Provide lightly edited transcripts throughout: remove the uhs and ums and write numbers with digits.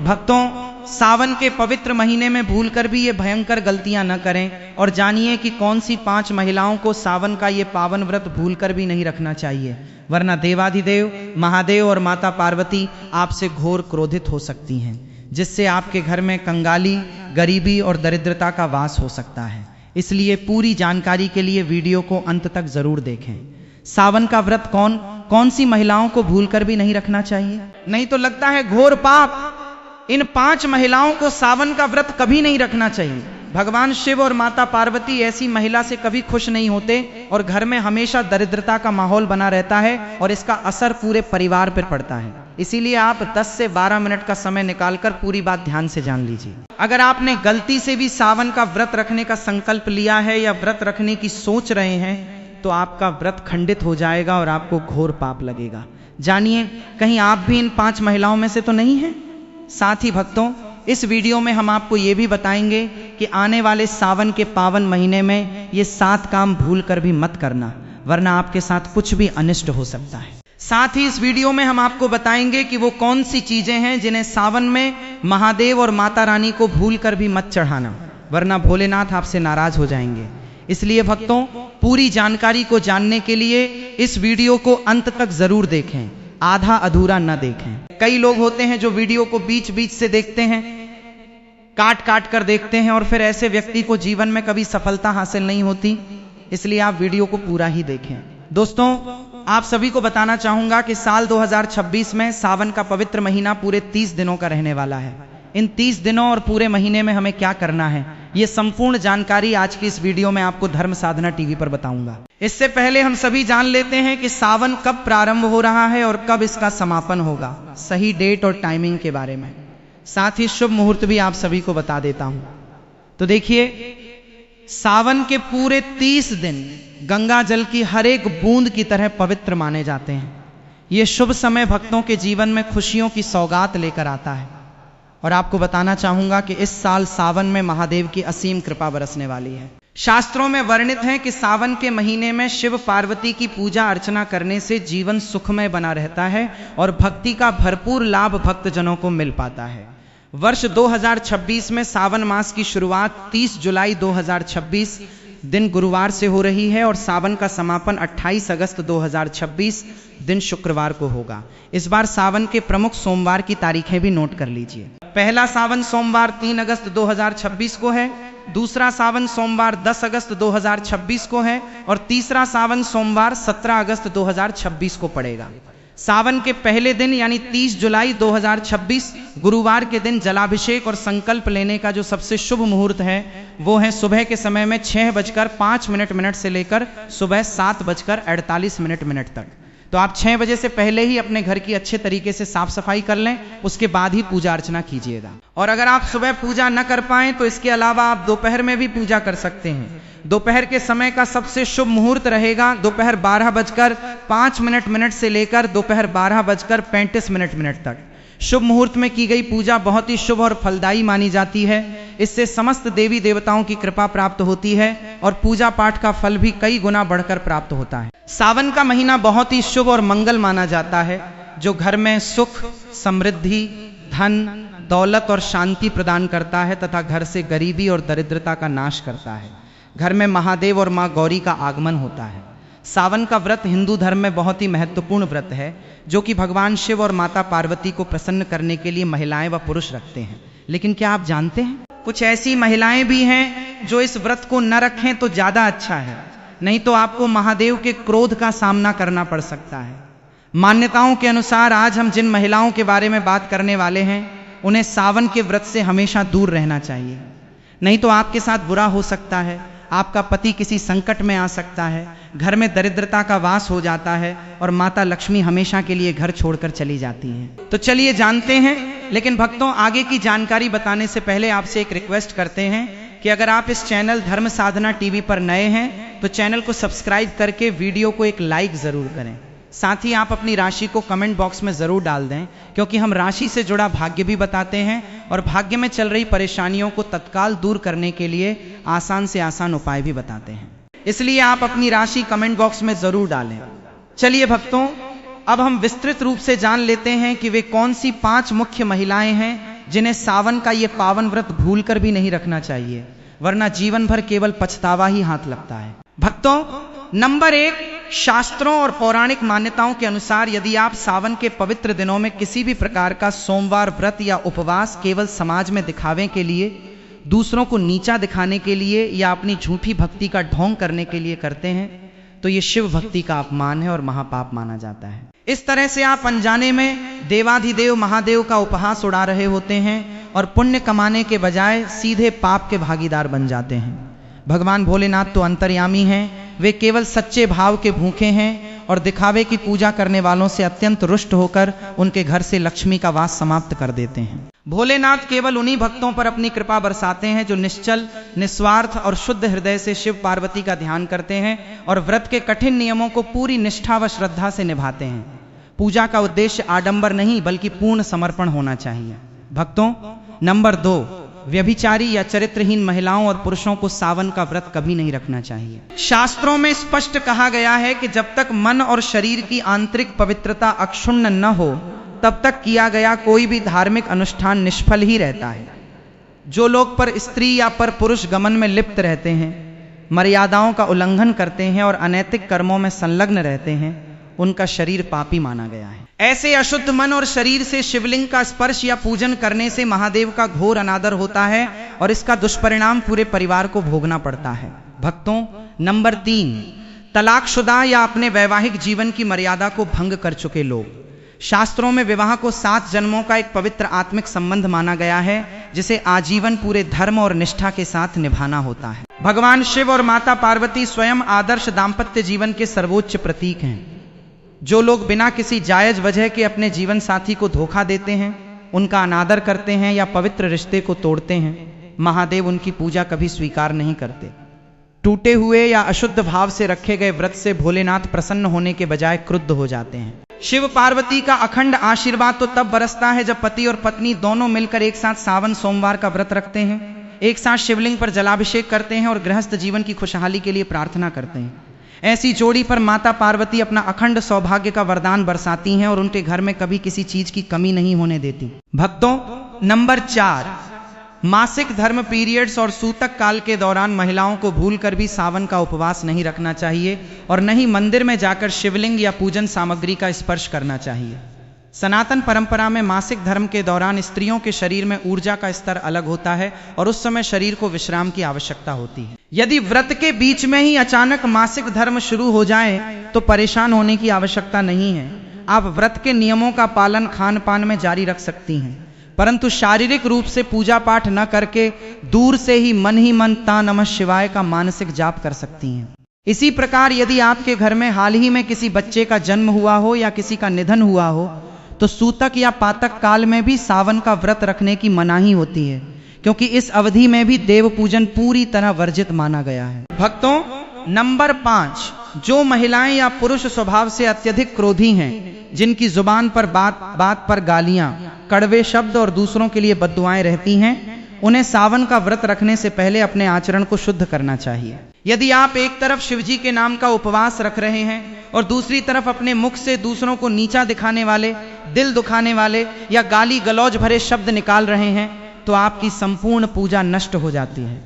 भक्तों, सावन के पवित्र महीने में भूलकर भी ये भयंकर गलतियां न करें और जानिए कि कौन सी 5 महिलाओं को सावन का ये पावन व्रत भूलकर भी नहीं रखना चाहिए, वरना देवाधिदेव महादेव और माता पार्वती आपसे घोर क्रोधित हो सकती हैं, जिससे आपके घर में कंगाली, गरीबी और दरिद्रता का वास हो सकता है। इसलिए पूरी जानकारी के लिए वीडियो को अंत तक जरूर देखें। सावन का व्रत कौन सी महिलाओं को भूलकर भी नहीं रखना चाहिए? नहीं तो लगता है घोर पाप। इन 5 महिलाओं को सावन का व्रत कभी नहीं रखना चाहिए। भगवान शिव और माता पार्वती ऐसी महिला से कभी खुश नहीं होते और घर में हमेशा दरिद्रता का माहौल बना रहता है और इसका असर पूरे परिवार पर पड़ता है। इसीलिए आप 10 से 12 मिनट का समय निकालकर पूरी बात ध्यान से जान लीजिए। अगर आपने गलती से भी सावन का व्रत रखने का संकल्प लिया है या व्रत रखने की सोच रहे हैं तो आपका व्रत खंडित हो जाएगा और आपको घोर पाप लगेगा। जानिए, कहीं आप भी इन 5 महिलाओं में से तो नहीं हैं? साथ ही भक्तों, इस वीडियो में हम आपको ये भी बताएंगे कि आने वाले सावन के पावन महीने में ये 7 काम भूल कर भी मत करना, वरना आपके साथ कुछ भी अनिष्ट हो सकता है। साथ ही इस वीडियो में हम आपको बताएंगे कि वो कौन सी चीजें हैं जिन्हें सावन में महादेव और माता रानी को भूल कर भी मत चढ़ाना, वरना भोलेनाथ आपसे नाराज हो जाएंगे। इसलिए भक्तों, पूरी जानकारी को जानने के लिए इस वीडियो को अंत तक जरूर देखें, आधा अधूरा न देखें। कई लोग होते हैं जो वीडियो को बीच बीच से देखते हैं, काट काट कर देखते हैं और फिर ऐसे व्यक्ति को जीवन में कभी सफलता हासिल नहीं होती। इसलिए आप वीडियो को पूरा ही देखें। दोस्तों, आप सभी को बताना चाहूंगा कि साल 2026 में सावन का पवित्र महीना पूरे 30 दिनों का रहने वाला है। इन 30 दिनों और पूरे महीने में हमें क्या करना है, ये संपूर्ण जानकारी आज की इस वीडियो में आपको धर्म साधना टीवी पर बताऊंगा। इससे पहले हम सभी जान लेते हैं कि सावन कब प्रारंभ हो रहा है और कब इसका समापन होगा, सही डेट और टाइमिंग के बारे में। साथ ही शुभ मुहूर्त भी आप सभी को बता देता हूं। तो देखिए, सावन के पूरे 30 दिन गंगा जल की हर एक बूंद की तरह पवित्र माने जाते हैं। ये शुभ समय भक्तों के जीवन में खुशियों की सौगात लेकर आता है। और आपको बताना चाहूंगा कि इस साल सावन में महादेव की असीम कृपा बरसने वाली है। शास्त्रों में वर्णित है कि सावन के महीने में शिव पार्वती की पूजा अर्चना करने से जीवन सुखमय बना रहता है और भक्ति का भरपूर लाभ भक्तजनों को मिल पाता है। वर्ष 2026 में सावन मास की शुरुआत 30 जुलाई 2026 दिन गुरुवार से हो रही है और सावन का समापन 28 अगस्त 2026 दिन शुक्रवार को होगा। इस बार सावन के प्रमुख सोमवार की तारीखें भी नोट कर लीजिए। पहला सावन सोमवार 3 अगस्त 2026 को है, दूसरा सावन सोमवार 10 अगस्त 2026 को है और तीसरा सावन सोमवार 17 अगस्त 2026 को पड़ेगा। सावन के पहले दिन यानी 30 जुलाई 2026 गुरुवार के दिन जलाभिषेक और संकल्प लेने का जो सबसे शुभ मुहूर्त है वो है सुबह के समय में 6:05 से लेकर सुबह 7:48 तक। तो आप 6 बजे से पहले ही अपने घर की अच्छे तरीके से साफ सफाई कर लें, उसके बाद ही पूजा अर्चना कीजिएगा। और अगर आप सुबह पूजा न कर पाएं तो इसके अलावा आप दोपहर में भी पूजा कर सकते हैं। दोपहर के समय का सबसे शुभ मुहूर्त रहेगा दोपहर 12:05 से लेकर दोपहर 12:35 तक। शुभ मुहूर्त में की गई पूजा बहुत ही शुभ और फलदायी मानी जाती है। इससे समस्त देवी देवताओं की कृपा प्राप्त होती है और पूजा पाठ का फल भी कई गुना बढ़कर प्राप्त होता है। सावन का महीना बहुत ही शुभ और मंगल माना जाता है, जो घर में सुख, समृद्धि, धन, दौलत और शांति प्रदान करता है तथा घर से गरीबी और दरिद्रता का नाश करता है। घर में महादेव और माँ गौरी का आगमन होता है। सावन का व्रत हिंदू धर्म में बहुत ही महत्वपूर्ण व्रत है, जो कि भगवान शिव और माता पार्वती को प्रसन्न करने के लिए महिलाएं व पुरुष रखते हैं। लेकिन क्या आप जानते हैं, कुछ ऐसी महिलाएं भी हैं जो इस व्रत को न रखें तो ज्यादा अच्छा है, नहीं तो आपको महादेव के क्रोध का सामना करना पड़ सकता है। मान्यताओं के अनुसार आज हम जिन महिलाओं के बारे में बात करने वाले हैं उन्हें सावन के व्रत से हमेशा दूर रहना चाहिए, नहीं तो आपके साथ बुरा हो सकता है। आपका पति किसी संकट में आ सकता है, घर में दरिद्रता का वास हो जाता है और माता लक्ष्मी हमेशा के लिए घर छोड़कर चली जाती हैं। तो चलिए जानते हैं। लेकिन भक्तों, आगे की जानकारी बताने से पहले आपसे एक रिक्वेस्ट करते हैं कि अगर आप इस चैनल धर्म साधना टीवी पर नए हैं तो चैनल को सब्सक्राइब करके वीडियो को एक लाइक जरूर करें। साथ ही आप अपनी राशि को कमेंट बॉक्स में जरूर डाल दें, क्योंकि हम राशि से जुड़ा भाग्य भी बताते हैं और भाग्य में चल रही परेशानियों को तत्काल दूर करने के लिए आसान से आसान उपाय भी बताते हैं। इसलिए आप अपनी राशि कमेंट बॉक्स में जरूर डालें। चलिए भक्तों, अब हम विस्तृत रूप से जान लेते हैं कि वे कौन सी 5 मुख्य महिलाएं हैं जिन्हें सावन का ये पावन व्रत भूलकर भी नहीं रखना चाहिए, वरना जीवन भर केवल पछतावा ही हाथ लगता है। भक्तों, नंबर 1, शास्त्रों और पौराणिक मान्यताओं के अनुसार यदि आप सावन के पवित्र दिनों में किसी भी प्रकार का सोमवार व्रत या उपवास केवल समाज में दिखावे के लिए, दूसरों को नीचा दिखाने के लिए या अपनी झूठी भक्ति का ढोंग करने के लिए करते हैं, तो ये शिव भक्ति का अपमान है और महापाप माना जाता है। इस तरह से आप अनजाने में देवाधिदेव महादेव का उपहास उड़ा रहे होते हैं और पुण्य कमाने के बजाय सीधे पाप के भागीदार बन जाते हैं। भगवान भोलेनाथ तो अंतर्यामी हैं, वे केवल सच्चे भाव के भूखे हैं और दिखावे की पूजा करने वालों से अत्यंत रुष्ट होकर उनके घर से लक्ष्मी का वास समाप्त कर देते हैं। भोलेनाथ केवल उन्हीं भक्तों पर अपनी कृपा बरसाते हैं जो निश्चल, निस्वार्थ और शुद्ध हृदय से शिव पार्वती का ध्यान करते हैं और व्रत के कठिन नियमों को पूरी निष्ठा व श्रद्धा से निभाते हैं। पूजा का उद्देश्य आडंबर नहीं बल्कि पूर्ण समर्पण होना चाहिए। भक्तों, नंबर 2, व्यभिचारी या चरित्रहीन महिलाओं और पुरुषों को सावन का व्रत कभी नहीं रखना चाहिए। शास्त्रों में स्पष्ट कहा गया है कि जब तक मन और शरीर की आंतरिक पवित्रता अक्षुण्ण न हो, तब तक किया गया कोई भी धार्मिक अनुष्ठान निष्फल ही रहता है। जो लोग पर स्त्री या पर पुरुष गमन में लिप्त रहते हैं, मर्यादाओं का उल्लंघन करते हैं और अनैतिक कर्मों में संलग्न रहते हैं, उनका शरीर पापी माना गया है। ऐसे अशुद्ध मन और शरीर से शिवलिंग का स्पर्श या पूजन करने से महादेव का घोर अनादर होता है और इसका दुष्परिणाम पूरे परिवार को भोगना पड़ता है। भक्तों, नंबर 3, तलाकशुदा या अपने वैवाहिक जीवन की मर्यादा को भंग कर चुके लोग। शास्त्रों में विवाह को 7 जन्मों का एक पवित्र आत्मिक संबंध माना गया है, जिसे आजीवन पूरे धर्म और निष्ठा के साथ निभाना होता है। भगवान शिव और माता पार्वती स्वयं आदर्श दाम्पत्य जीवन के सर्वोच्च प्रतीक हैं। जो लोग बिना किसी जायज वजह के अपने जीवन साथी को धोखा देते हैं, उनका अनादर करते हैं या पवित्र रिश्ते को तोड़ते हैं, महादेव उनकी पूजा कभी स्वीकार नहीं करते। टूटे हुए या अशुद्ध भाव से रखे गए व्रत से भोलेनाथ प्रसन्न होने के बजाय क्रुद्ध हो जाते हैं। शिव पार्वती का अखंड आशीर्वाद तो तब बरसता है जब पति और पत्नी दोनों मिलकर एक साथ सावन सोमवार का व्रत रखते हैं, एक साथ शिवलिंग पर जलाभिषेक करते हैं और गृहस्थ जीवन की खुशहाली के लिए प्रार्थना करते हैं। ऐसी जोड़ी पर माता पार्वती अपना अखंड सौभाग्य का वरदान बरसाती हैं और उनके घर में कभी किसी चीज की कमी नहीं होने देती। भक्तों, नंबर 4, मासिक धर्म पीरियड्स और सूतक काल के दौरान महिलाओं को भूलकर भी सावन का उपवास नहीं रखना चाहिए और न ही मंदिर में जाकर शिवलिंग या पूजन सामग्री का स्पर्श करना चाहिए। सनातन परंपरा में मासिक धर्म के दौरान स्त्रियों के शरीर में ऊर्जा का स्तर अलग होता है और उस समय शरीर को विश्राम की आवश्यकता होती है। यदि व्रत के बीच में ही अचानक मासिक धर्म शुरू हो जाए तो परेशान होने की आवश्यकता नहीं है। आप व्रत के नियमों का पालन खान पान में जारी रख सकती हैं, परंतु शारीरिक रूप से पूजा पाठ न करके दूर से ही मन ता नमः शिवाय का मानसिक जाप कर सकती हैं। इसी प्रकार यदि आपके घर में हाल ही में किसी बच्चे का जन्म हुआ हो या किसी का निधन हुआ हो, तो सूतक या पातक काल में भी सावन का व्रत रखने की मनाही होती है, क्योंकि इस अवधि में भी देव पूजन पूरी तरह वर्जित माना गया है। भक्तों, नंबर 5, जो महिलाएं या पुरुष स्वभाव से अत्यधिक क्रोधी हैं, जिनकी जुबान पर बात पर गालियां, कड़वे शब्द और दूसरों के लिए बद्दुआएं रहती हैं, उन्हें सावन का व्रत रखने से पहले अपने आचरण को शुद्ध करना चाहिए। यदि आप एक तरफ शिवजी के नाम का उपवास रख रहे हैं और दूसरी तरफ अपने मुख से दूसरों को नीचा दिखाने वाले, दिल दुखाने वाले या गाली गलौज भरे शब्द निकाल रहे हैं, तो आपकी संपूर्ण पूजा नष्ट हो जाती है।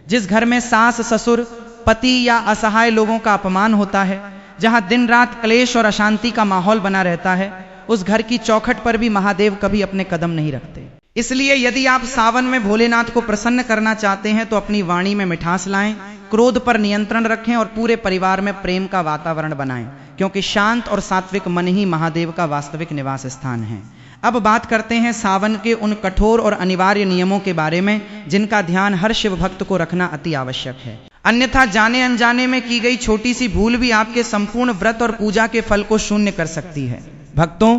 जिस घर में सास, ससुर, पति या असहाय लोगों का अपमान होता है, जहां दिन रात क्लेश और अशांति का माहौल बना रहता है, उस घर की चौखट पर भी महादेव कभी अपने कदम नहीं रखते। इसलिए यदि आप सावन में भोलेनाथ को प्रसन्न करना चाहते हैं तो अपनी वाणी में मिठास लाएं, क्रोध पर नियंत्रण रखें और पूरे परिवार में प्रेम का वातावरण बनाएं, क्योंकि शांत और सात्विक मन ही महादेव का वास्तविक निवास स्थान है। अब बात करते हैं सावन के उन कठोर और अनिवार्य नियमों के बारे में जिनका ध्यान हर शिव भक्त को रखना अति आवश्यक है। अन्यथा जाने अनजाने में की गई छोटी सी भूल भी आपके संपूर्ण व्रत और पूजा के फल को शून्य कर सकती है। भक्तों,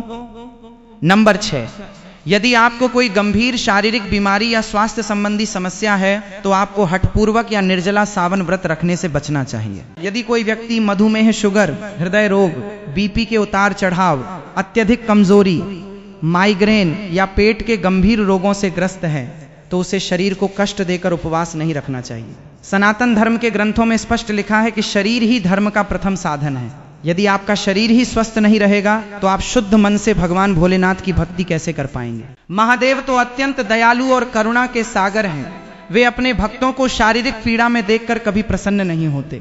नंबर 6, यदि आपको कोई गंभीर शारीरिक बीमारी या स्वास्थ्य संबंधी समस्या है तो आपको हठपूर्वक या निर्जला सावन व्रत रखने से बचना चाहिए। यदि कोई व्यक्ति मधुमेह, शुगर, हृदय रोग, बीपी के उतार चढ़ाव, अत्यधिक कमजोरी, माइग्रेन या पेट के गंभीर रोगों से ग्रस्त है तो उसे शरीर को कष्ट देकर उपवास नहीं रखना चाहिए। सनातन धर्म के ग्रंथों में स्पष्ट लिखा है कि शरीर ही धर्म का प्रथम साधन है। यदि आपका शरीर ही स्वस्थ नहीं रहेगा तो आप शुद्ध मन से भगवान भोलेनाथ की भक्ति कैसे कर पाएंगे। महादेव तो अत्यंत दयालु और करुणा के सागर हैं। वे अपने भक्तों को शारीरिक पीड़ा में देखकर कभी प्रसन्न नहीं होते।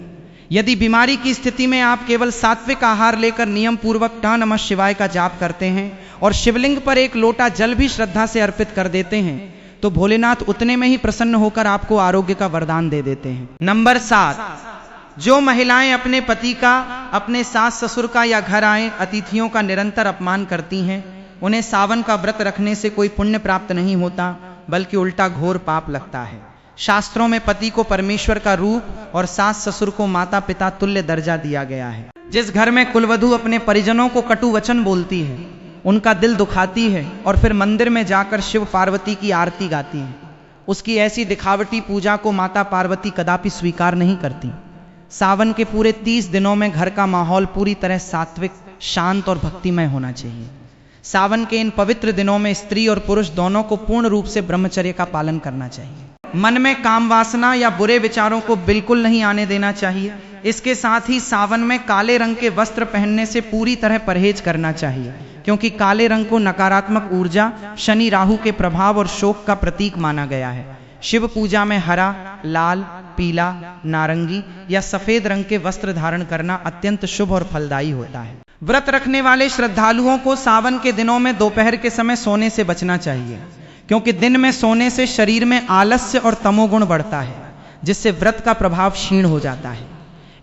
यदि बीमारी की स्थिति में आप केवल सात्विक आहार लेकर नियम पूर्वक टा नमः शिवाय का जाप करते हैं और शिवलिंग पर एक लोटा जल भी श्रद्धा से अर्पित कर देते हैं तो भोलेनाथ उतने में ही प्रसन्न होकर आपको आरोग्य का वरदान दे देते हैं। नंबर 7, जो महिलाएं अपने पति का, अपने सास ससुर का या घर आए अतिथियों का निरंतर अपमान करती हैं, उन्हें सावन का व्रत रखने से कोई पुण्य प्राप्त नहीं होता बल्कि उल्टा घोर पाप लगता है। शास्त्रों में पति को परमेश्वर का रूप और सास ससुर को माता पिता तुल्य दर्जा दिया गया है। जिस घर में कुलवधू अपने परिजनों को कटु वचन बोलती है, उनका दिल दुखाती है और फिर मंदिर में जाकर शिव पार्वती की आरती गाती है, उसकी ऐसी दिखावटी पूजा को माता पार्वती कदापि स्वीकार नहीं करती। सावन के पूरे 30 दिनों में घर का माहौल पूरी तरह सात्विक, शांत और भक्तिमय होना चाहिए। सावन के इन पवित्र दिनों में स्त्री और पुरुष दोनों को पूर्ण रूप से ब्रह्मचर्य का पालन करना चाहिए। मन में काम वासना या बुरे विचारों को बिल्कुल नहीं आने देना चाहिए। इसके साथ ही सावन में काले रंग के वस्त्र पहनने से पूरी तरह परहेज करना चाहिए, क्योंकि काले रंग को नकारात्मक ऊर्जा, शनि राहु के प्रभाव और शोक का प्रतीक माना गया है। शिव पूजा में हरा, लाल, पीला, नारंगी या सफेद रंग के वस्त्र धारण करना अत्यंत शुभ और फलदायी होता है। व्रत रखने वाले श्रद्धालुओं को सावन के दिनों में दोपहर के समय सोने से बचना चाहिए, क्योंकि दिन में सोने से शरीर में आलस्य और तमोगुण बढ़ता है, जिससे व्रत का प्रभाव क्षीण हो जाता है।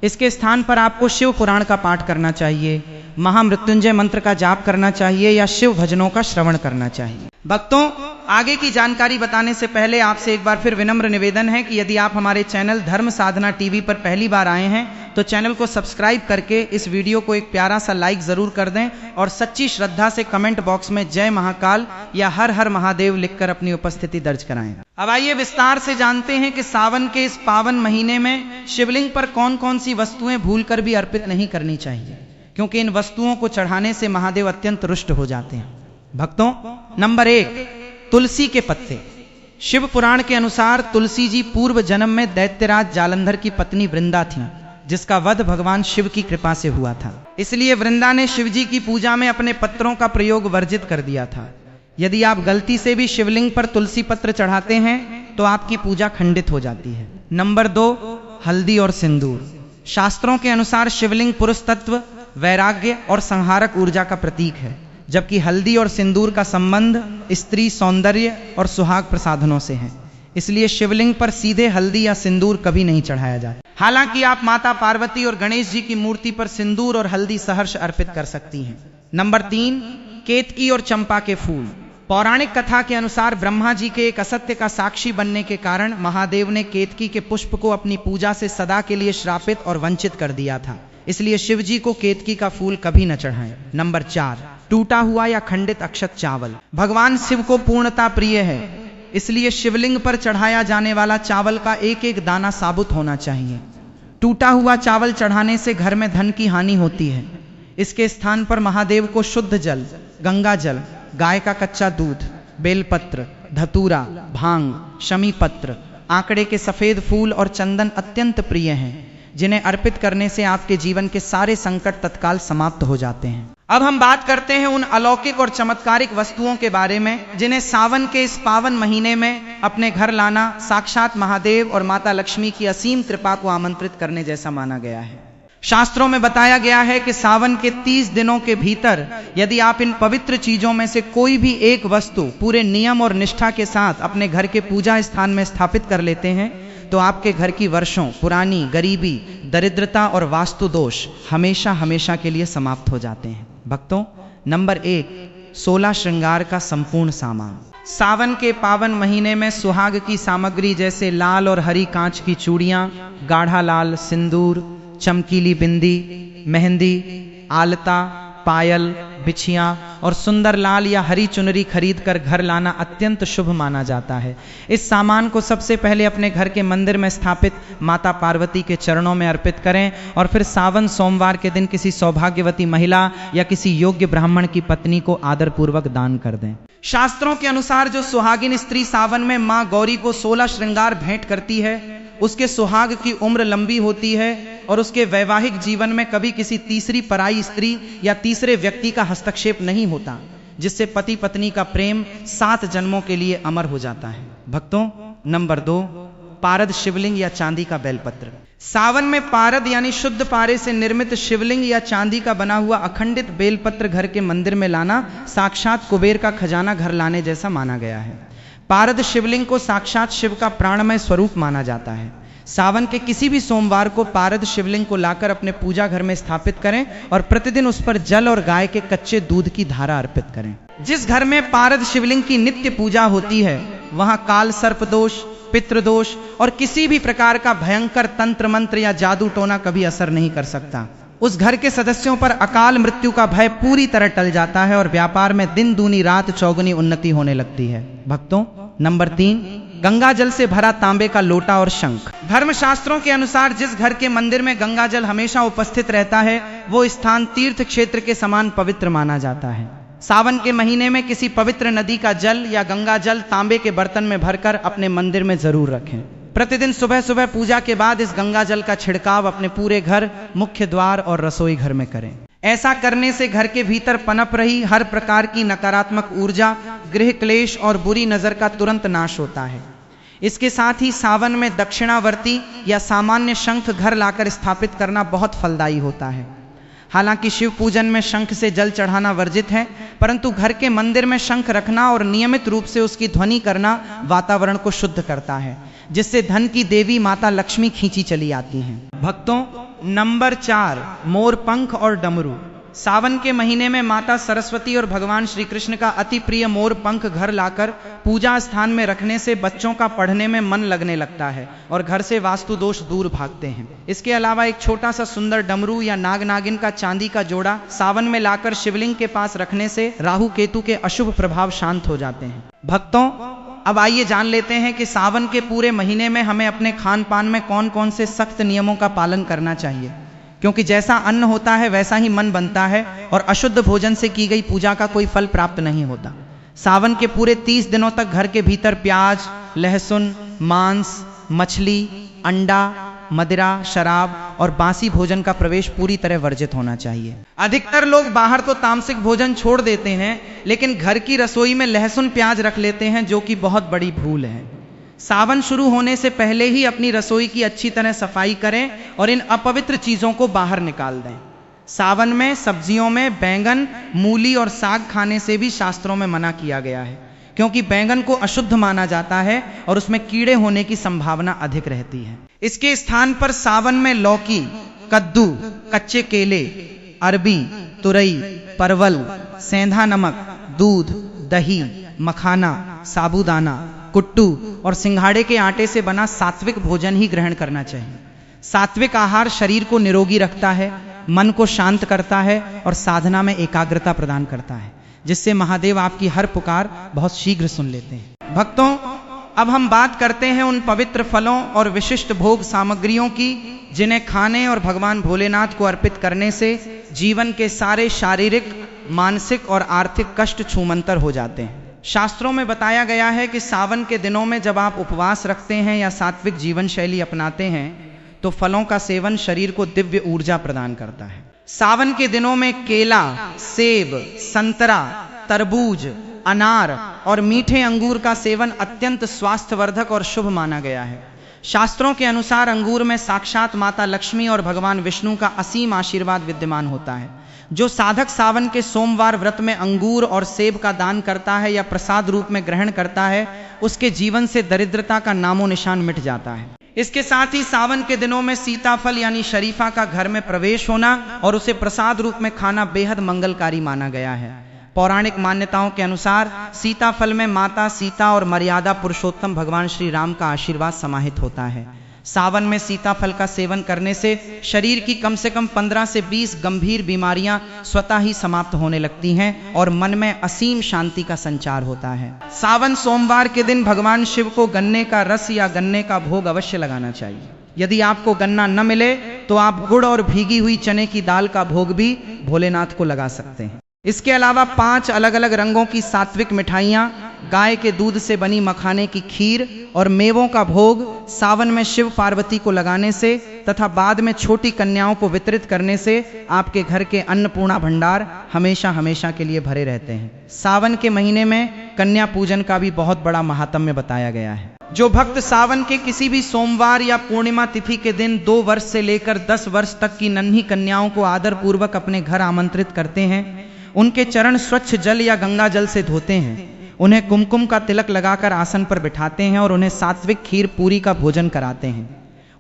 इसके स्थान पर आपको शिव पुराण का पाठ करना चाहिए, महामृत्युंजय मंत्र का जाप करना चाहिए या शिव भजनों का श्रवण करना चाहिए। भक्तों, आगे की जानकारी बताने से पहले आपसे एक बार फिर विनम्र निवेदन है कि यदि आप हमारे चैनल धर्म साधना टीवी पर पहली बार आए हैं तो चैनल को सब्सक्राइब करके इस वीडियो को एक प्यारा सा लाइक जरूर कर दें और सच्ची श्रद्धा से कमेंट बॉक्स में जय महाकाल या हर हर महादेव लिखकर अपनी उपस्थिति दर्ज कराएं। अब आइए विस्तार से जानते हैं कि सावन के इस पावन महीने में शिवलिंग पर कौन कौन सी वस्तुएं भूलकर भी अर्पित नहीं करनी चाहिए, क्योंकि इन वस्तुओं को चढ़ाने से महादेव अत्यंत रुष्ट हो जाते हैं। भक्तों, नंबर 1, तुलसी के पत्ते। शिव पुराण के अनुसार तुलसी जी पूर्व जन्म में दैत्यराज जालंधर की पत्नी वृंदा थीं, जिसका वध भगवान शिव की कृपा से हुआ था। इसलिए वृंदा ने शिव जी की पूजा में अपने पत्रों का प्रयोग वर्जित कर दिया था। यदि आप गलती से भी शिवलिंग पर तुलसी पत्र चढ़ाते हैं तो आपकी पूजा खंडित हो जाती है। नंबर 2, हल्दी और सिंदूर। शास्त्रों के अनुसार शिवलिंग पुरुष तत्व, वैराग्य और संहारक ऊर्जा का प्रतीक है, जबकि हल्दी और सिंदूर का संबंध स्त्री सौंदर्य और सुहाग प्रसाधनों से है। इसलिए शिवलिंग पर सीधे हल्दी या सिंदूर कभी नहीं चढ़ाया जाए। हालांकि आप माता पार्वती और गणेश जी की मूर्ति पर सिंदूर और हल्दी सहर्ष अर्पित कर सकती हैं। नंबर 3, केतकी और चंपा के फूल। पौराणिक कथा के अनुसार ब्रह्मा जी के एक असत्य का साक्षी बनने के कारण महादेव ने केतकी के पुष्प को अपनी पूजा से सदा के लिए श्रापित और वंचित कर दिया था। इसलिए शिव जी को केतकी का फूल कभी न चढ़ाएं। नंबर 4, टूटा हुआ या खंडित अक्षत चावल। भगवान शिव को पूर्णता प्रिय है, इसलिए शिवलिंग पर चढ़ाया जाने वाला चावल का एक एक दाना साबुत होना चाहिए। टूटा हुआ चावल चढ़ाने से घर में धन की हानि होती है। इसके स्थान पर महादेव को शुद्ध जल, गंगा जल, गाय का कच्चा दूध, बेलपत्र, धतूरा, भांग, शमी पत्र, आंकड़े के सफेद फूल और चंदन अत्यंत प्रिय हैं, जिन्हें अर्पित करने से आपके जीवन के सारे संकट तत्काल समाप्त हो जाते हैं। अब हम बात करते हैं उन अलौकिक और चमत्कारिक वस्तुओं के बारे में जिन्हें सावन के इस पावन महीने में अपने घर लाना साक्षात महादेव और माता लक्ष्मी की असीम कृपा को आमंत्रित करने जैसा माना गया है। शास्त्रों में बताया गया है कि सावन के 30 दिनों के भीतर यदि आप इन पवित्र चीजों में से कोई भी एक वस्तु पूरे नियम और निष्ठा के साथ अपने घर के पूजा स्थान में स्थापित कर लेते हैं तो आपके घर की वर्षों पुरानी गरीबी, दरिद्रता और वास्तु दोष हमेशा हमेशा के लिए समाप्त हो जाते हैं। भक्तों, नंबर 1, 16 श्रृंगार का संपूर्ण सामान। सावन के पावन महीने में सुहाग की सामग्री जैसे लाल और हरी कांच की चूड़ियां, गाढ़ा लाल सिंदूर, चमकीली बिंदी, मेहंदी, आलता, पायल, बिछियां और सुंदर लाल या हरी चुनरी खरीद कर घर लाना अत्यंत शुभ माना जाता है। इस सामान को सबसे पहले अपने घर के मंदिर में स्थापित माता पार्वती के चरणों में अर्पित करें और फिर सावन सोमवार के दिन किसी सौभाग्यवती महिला या किसी योग्य ब्राह्मण की पत्नी को आदर पूर्वक दान कर दें। शास्त्रों के अनुसार जो सुहागिन स्त्री सावन में मां गौरी को 16 श्रृंगार भेंट करती है, उसके सुहाग की उम्र लंबी होती है और उसके वैवाहिक जीवन में कभी किसी तीसरी पराई स्त्री या तीसरे व्यक्ति का हस्तक्षेप नहीं होता, जिससे पति पत्नी का प्रेम 7 जन्मों के लिए अमर हो जाता है। भक्तों, नंबर 2, पारद शिवलिंग या चांदी का बेलपत्र। सावन में पारद यानी शुद्ध पारे से निर्मित शिवलिंग या चांदी का बना हुआ अखंडित बेलपत्र घर के मंदिर में लाना साक्षात कुबेर का खजाना घर लाने जैसा माना गया है। पारद शिवलिंग को साक्षात शिव का प्राणमय स्वरूप माना जाता है। सावन के किसी भी सोमवार को पारद शिवलिंग को लाकर अपने पूजा घर में स्थापित करें और प्रतिदिन उस पर जल और गाय के कच्चे दूध की धारा अर्पित करें। जिस घर में पारद शिवलिंग की नित्य पूजा होती है वहां काल सर्प दोष, पितृदोष और किसी भी प्रकार का भयंकर तंत्र मंत्र या जादू टोना कभी असर नहीं कर सकता। उस घर के सदस्यों पर अकाल मृत्यु का भय पूरी तरह टल जाता है और व्यापार में दिन दूनी रात चौगुनी उन्नति होने लगती है। भक्तों, नंबर 3, गंगा जल से भरा तांबे का लोटा और शंख। धर्मशास्त्रों के अनुसार जिस घर के मंदिर में गंगा जल हमेशा उपस्थित रहता है वो स्थान तीर्थ क्षेत्र के समान पवित्र माना जाता है। सावन के महीने में किसी पवित्र नदी का जल या गंगा जल तांबे के बर्तन में भरकर अपने मंदिर में जरूर रखें। प्रतिदिन सुबह सुबह पूजा के बाद इस गंगा जल का छिड़काव अपने पूरे घर, मुख्य द्वार और रसोई घर में करें। ऐसा करने से घर के भीतर पनप रही हर प्रकार की नकारात्मक ऊर्जा, गृह क्लेश और बुरी नजर का तुरंत नाश होता है। इसके साथ ही सावन में दक्षिणावर्ती या सामान्य शंख घर लाकर स्थापित करना बहुत फलदायी होता है। हालांकि शिव पूजन में शंख से जल चढ़ाना वर्जित है, परंतु घर के मंदिर में शंख रखना और नियमित रूप से उसकी ध्वनि करना वातावरण को शुद्ध करता है, जिससे धन की देवी माता लक्ष्मी खींची चली आती हैं। भक्तों, नंबर 4, मोर पंख और डमरू। सावन के महीने में माता सरस्वती और भगवान श्री कृष्ण का अति प्रिय मोर पंख घर लाकर पूजा स्थान में रखने से बच्चों का पढ़ने में मन लगने लगता है और घर से वास्तु दोष दूर भागते हैं। इसके अलावा एक छोटा सा सुंदर डमरू या नाग नागिन का चांदी का जोड़ा सावन में लाकर शिवलिंग के पास रखने से राहु केतु के अशुभ प्रभाव शांत हो जाते हैं। भक्तों, अब आइए जान लेते हैं कि सावन के पूरे महीने में हमें अपने खान पान में कौन कौन से सख्त नियमों का पालन करना चाहिए, क्योंकि जैसा अन्न होता है वैसा ही मन बनता है और अशुद्ध भोजन से की गई पूजा का कोई फल प्राप्त नहीं होता। सावन के पूरे 30 दिनों तक घर के भीतर प्याज, लहसुन, मांस, मछली, अंडा, मदिरा, शराब और बासी भोजन का प्रवेश पूरी तरह वर्जित होना चाहिए। अधिकतर लोग बाहर तो तामसिक भोजन छोड़ देते हैं, लेकिन घर की रसोई में लहसुन प्याज रख लेते हैं, जो कि बहुत बड़ी भूल है। सावन शुरू होने से पहले ही अपनी रसोई की अच्छी तरह सफाई करें और इन अपवित्र चीजों को बाहर निकाल दें। सावन में सब्जियों में बैंगन, मूली और साग खाने से भी शास्त्रों में मना किया गया है, क्योंकि बैंगन को अशुद्ध माना जाता है और उसमें कीड़े होने की संभावना अधिक रहती है। इसके स्थान पर सावन में लौकी, कद्दू, कच्चे केले, अरबी, तुरई, परवल, सेंधा नमक, दूध, दही, मखाना, साबूदाना, कुट्टू और सिंघाड़े के आटे से बना सात्विक भोजन ही ग्रहण करना चाहिए। सात्विक आहार शरीर को निरोगी रखता है, मन को शांत करता है और साधना में एकाग्रता प्रदान करता है, जिससे महादेव आपकी हर पुकार बहुत शीघ्र सुन लेते हैं। भक्तों, अब हम बात करते हैं उन पवित्र फलों और विशिष्ट भोग सामग्रियों की जिन्हें खाने और भगवान भोलेनाथ को अर्पित करने से जीवन के सारे शारीरिक, मानसिक और आर्थिक कष्ट छूमंतर हो जाते हैं। शास्त्रों में बताया गया है कि सावन के दिनों में जब आप उपवास रखते हैं या सात्विक जीवन शैली अपनाते हैं तो फलों का सेवन शरीर को दिव्य ऊर्जा प्रदान करता है। सावन के दिनों में केला, सेब, संतरा, तरबूज, अनार और मीठे अंगूर का सेवन अत्यंत स्वास्थ्यवर्धक और शुभ माना गया है। शास्त्रों के अनुसार अंगूर में साक्षात माता लक्ष्मी और भगवान विष्णु का असीम आशीर्वाद विद्यमान होता है। जो साधक सावन के सोमवार व्रत में अंगूर और सेब का दान करता है या प्रसाद रूप में ग्रहण करता है, उसके जीवन से दरिद्रता का नामो निशान मिट जाता है। इसके साथ ही सावन के दिनों में सीताफल यानी शरीफा का घर में प्रवेश होना और उसे प्रसाद रूप में खाना बेहद मंगलकारी माना गया है। पौराणिक मान्यताओं के अनुसार सीताफल में माता सीता और मर्यादा पुरुषोत्तम भगवान श्री राम का आशीर्वाद समाहित होता है। सावन में सीताफल का सेवन करने से शरीर की कम से कम 15 से 20 गंभीर बीमारियां स्वतः ही समाप्त होने लगती हैं और मन में असीम शांति का संचार होता है। सावन सोमवार के दिन भगवान शिव को गन्ने का रस या गन्ने का भोग अवश्य लगाना चाहिए। यदि आपको गन्ना न मिले तो आप गुड़ और भीगी हुई चने की दाल का भोग भी भोलेनाथ को लगा सकते हैं। इसके अलावा 5 अलग अलग रंगों की सात्विक मिठाइयाँ गाय के दूध से बनी मखाने की खीर और मेवों का भोग सावन में शिव पार्वती को लगाने से तथा बाद में छोटी कन्याओं को वितरित करने से आपके घर के अन्नपूर्णा भंडार हमेशा हमेशा के लिए भरे रहते हैं। सावन के महीने में कन्या पूजन का भी बहुत बड़ा महात्म्य बताया गया है। जो भक्त सावन के किसी भी सोमवार या पूर्णिमा तिथि के दिन 2 वर्ष से लेकर 10 वर्ष तक की नन्ही कन्याओं को आदर पूर्वक अपने घर आमंत्रित करते हैं, उनके चरण स्वच्छ जल या गंगा जल से धोते हैं, उन्हें कुमकुम का तिलक लगाकर आसन पर बिठाते हैं और उन्हें सात्विक खीर पूरी का भोजन कराते हैं,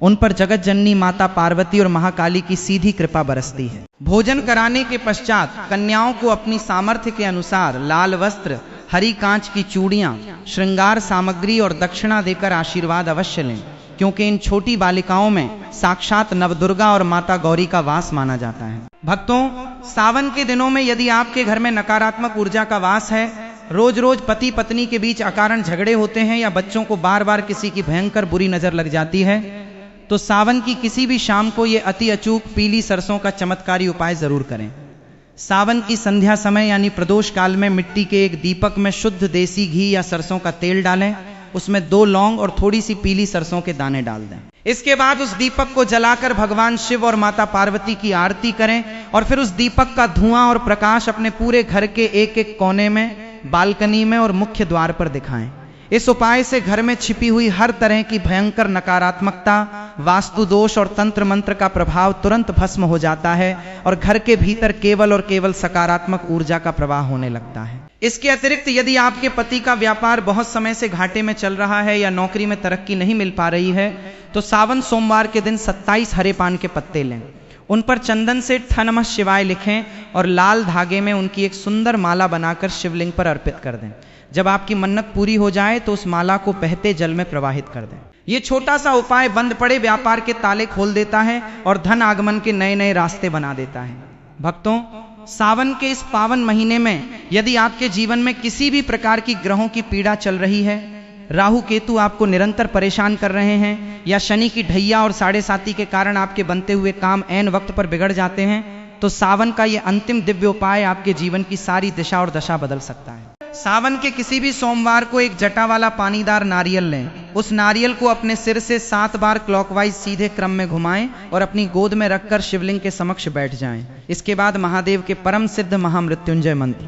उन पर जगत जननी माता पार्वती और महाकाली की सीधी कृपा बरसती है। भोजन कराने के पश्चात कन्याओं को अपनी सामर्थ्य के अनुसार लाल वस्त्र, हरी कांच की चूड़ियां, श्रृंगार सामग्री और दक्षिणा देकर आशीर्वाद अवश्य लें, क्योंकि इन छोटी बालिकाओं में साक्षात नवदुर्गा और माता गौरी का वास माना जाता है। भक्तों, सावन के दिनों में यदि आपके घर में नकारात्मक ऊर्जा का वास है, रोज रोज पति पत्नी के बीच अकारण झगड़े होते हैं या बच्चों को बार बार किसी की भयंकर बुरी नजर लग जाती है, तो सावन की किसी भी शाम को ये अति अचूक पीली सरसों का चमत्कारी उपाय जरूर करें। सावन की संध्या समय यानी प्रदोष काल में मिट्टी के एक दीपक में शुद्ध देसी घी या सरसों का तेल डालें, उसमें 2 लौंग और थोड़ी सी पीली सरसों के दाने डाल दें। इसके बाद उस दीपक को जलाकर भगवान शिव और माता पार्वती की आरती करें और फिर उस दीपक का धुआं और प्रकाश अपने पूरे घर के एक एक कोने में, बालकनी में और मुख्य द्वार पर दिखाएं। इस उपाय से घर में छिपी हुई हर तरह की भयंकर नकारात्मकता, वास्तु दोष और तंत्र मंत्र का प्रभाव तुरंत भस्म हो जाता है और घर के भीतर केवल और केवल सकारात्मक ऊर्जा का प्रवाह होने लगता है। इसके अतिरिक्त यदि आपके पति का व्यापार बहुत समय से घाटे में चल रहा है या नौकरी में तरक्की नहीं मिल पा रही है, तो सावन सोमवार के दिन 27 हरे पान के पत्ते लें, उन पर चंदन से ठ नमः शिवाय लिखें और लाल धागे में उनकी एक सुंदर माला बनाकर शिवलिंग पर अर्पित कर दें। जब आपकी मन्नत पूरी हो जाए तो उस माला को बहते जल में प्रवाहित कर दें। ये छोटा सा उपाय बंद पड़े व्यापार के ताले खोल देता है और धन आगमन के नए नए रास्ते बना देता है। भक्तों, सावन के इस पावन महीने में यदि आपके जीवन में किसी भी प्रकार की ग्रहों की पीड़ा चल रही है, राहु केतु आपको निरंतर परेशान कर रहे हैं या शनि की ढैया और 7.5 के कारण आपके बनते हुए काम ऐन वक्त पर बिगड़ जाते हैं, तो सावन का ये अंतिम दिव्य उपाय आपके जीवन की सारी दिशा और दशा बदल सकता है। सावन के किसी भी सोमवार को एक जटा वाला पानीदार नारियल लें, उस नारियल को अपने सिर से 7 बार क्लॉकवाइज सीधे क्रम में घुमाएं और अपनी गोद में रखकर शिवलिंग के समक्ष बैठ जाएं। इसके बाद महादेव के परम सिद्ध महामृत्युंजय मंत्र